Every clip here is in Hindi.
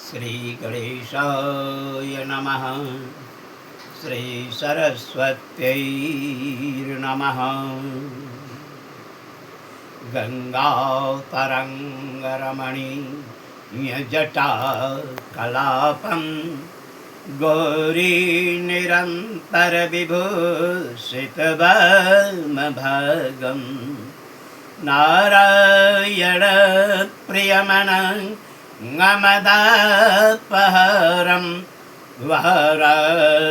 श्री गणेशाय नमः। श्री सरस्वत्यै नमः। गंगातरंगरमणीयजटा कलापं गौरी निरंतर विभूषितवर्मभगं नारायण प्रियमनङ्गमदापहरं वाराणसीपुरपतिं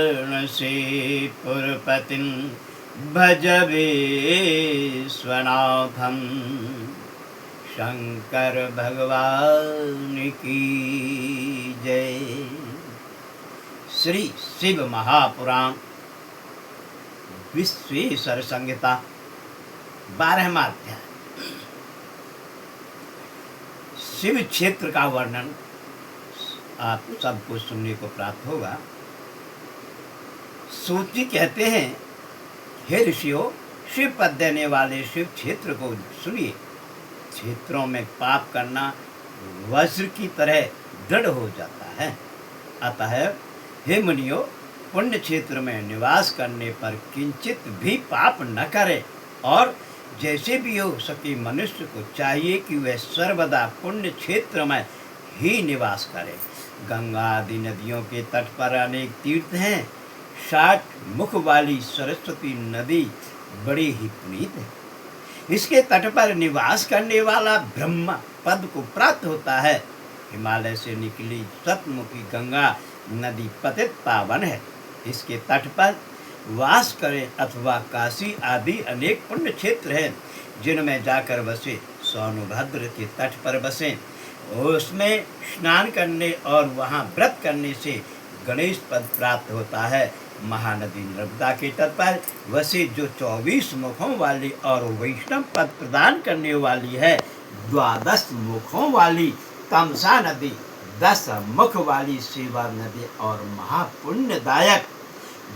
भज विश्वनाथं। शंकर भगवान की जय। श्री शिव महापुराण विश्वेश्वर संहिता 12वां अध्याय। शिव क्षेत्र का वर्णन आप सबको सुनने को प्राप्त होगा। सूची कहते हैं, हे ऋषियों, शिव पद देने वाले शिव क्षेत्र को सुनिए। क्षेत्रों में पाप करना वज्र की तरह दृढ़ हो जाता है। अतः हे मुनियों, पुण्य क्षेत्र में निवास करने पर किंचित भी पाप न करे, और जैसे भी हो सके मनुष्य को चाहिए कि वह सर्वदा पुण्य क्षेत्र में ही निवास करे। गंगा आदि नदियों के तट पर अनेक तीर्थ हैं। 60 मुख वाली सरस्वती नदी बड़ी ही पुनीत है। इसके तट पर निवास करने वाला ब्रह्म पद को प्राप्त होता है। हिमालय से निकली सतमुखी गंगा नदी पतित पावन है। इसके तट पर वास करें अथवा काशी आदि अनेक पुण्य क्षेत्र हैं, जिनमें जाकर बसे। सोनभद्र के तट पर बसें। उसमें स्नान करने और वहाँ व्रत करने से गणेश पद प्राप्त होता है। महानदी नर्मदा के तट पर वसे, जो 24 मुखों वाली और वैष्णव पद प्रदान करने वाली है। 12 मुखों वाली तमसा नदी, 10 मुख वाली शिवा नदी और महापुण्यदायक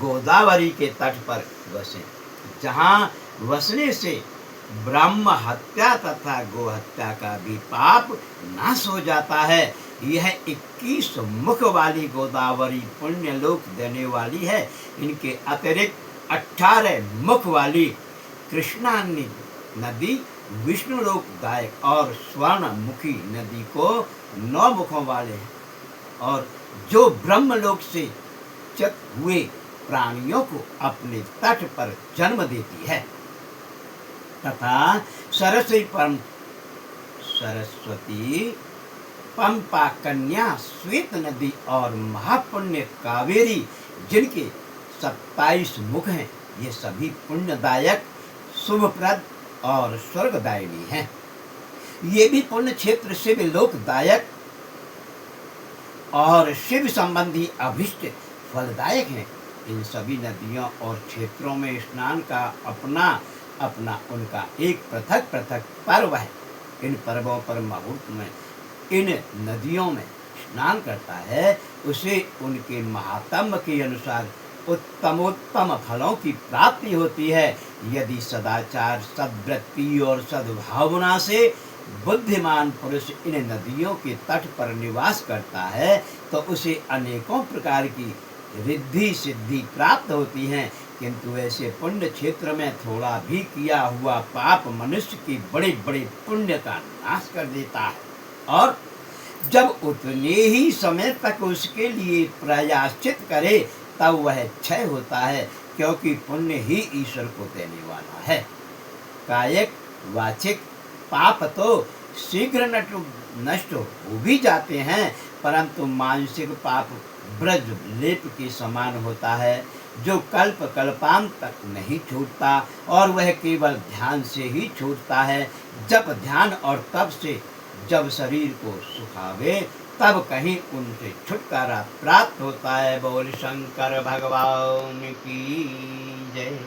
गोदावरी के तट पर वसे, जहाँ वसने से ब्रह्म हत्या तथा गो हत्या का भी पाप नाश हो जाता है। यह 21 मुख वाली गोदावरी पुण्य लोक देने वाली है। इनके अतिरिक्त 18 मुख वाली कृष्णा नदी विष्णु लोकदायक और स्वर्णमुखी नदी को 9 मुखों वाले हैं, और जो ब्रह्मलोक से च्युत हुए प्राणियों को अपने तट पर जन्म देती है। तथा सरस्वती पंपा कन्या श्वेत नदी और महापुण्य कावेरी, जिनके 27 मुख हैं, ये सभी पुण्यदायक, शुभप्रद और स्वर्गदायिनी हैं। ये भी पुण्य क्षेत्र शिव लोकदायक और शिव संबंधी अभिष्ट फलदायक हैं। इन सभी नदियों और क्षेत्रों में स्नान का अपना अपना उनका एक पृथक पृथक पर्व है। इन पर्वों पर मुहूर्त में इन नदियों में स्नान करता है, उसे उनके महात्म्य के अनुसार उत्तमोत्तम फलों की प्राप्ति होती है। यदि सदाचार, सद्वृत्ति और सद्भावना से बुद्धिमान पुरुष इन नदियों के तट पर निवास करता है, तो उसे अनेकों प्रकार की रिद्धि सिद्धि प्राप्त होती हैं। किंतु ऐसे पुण्य क्षेत्र में थोड़ा भी किया हुआ पाप मनुष्य की बड़े बड़े पुण्य का नाश कर देता है, और जब उतने ही समय तक उसके लिए प्रायश्चित करे तब वह क्षय होता है, क्योंकि पुण्य ही ईश्वर को देने वाला है। कायिक वाचिक पाप तो शीघ्र नष्ट हो भी जाते हैं, परंतु मानसिक पाप ब्रज लेप के समान होता है, जो कल्प कल्पांत तक नहीं छूटता, और वह केवल ध्यान से ही छूटता है। जब ध्यान और तप से जब शरीर को सुखावे, तब कहीं उनसे छुटकारा प्राप्त होता है। बोल शंकर भगवान की जय।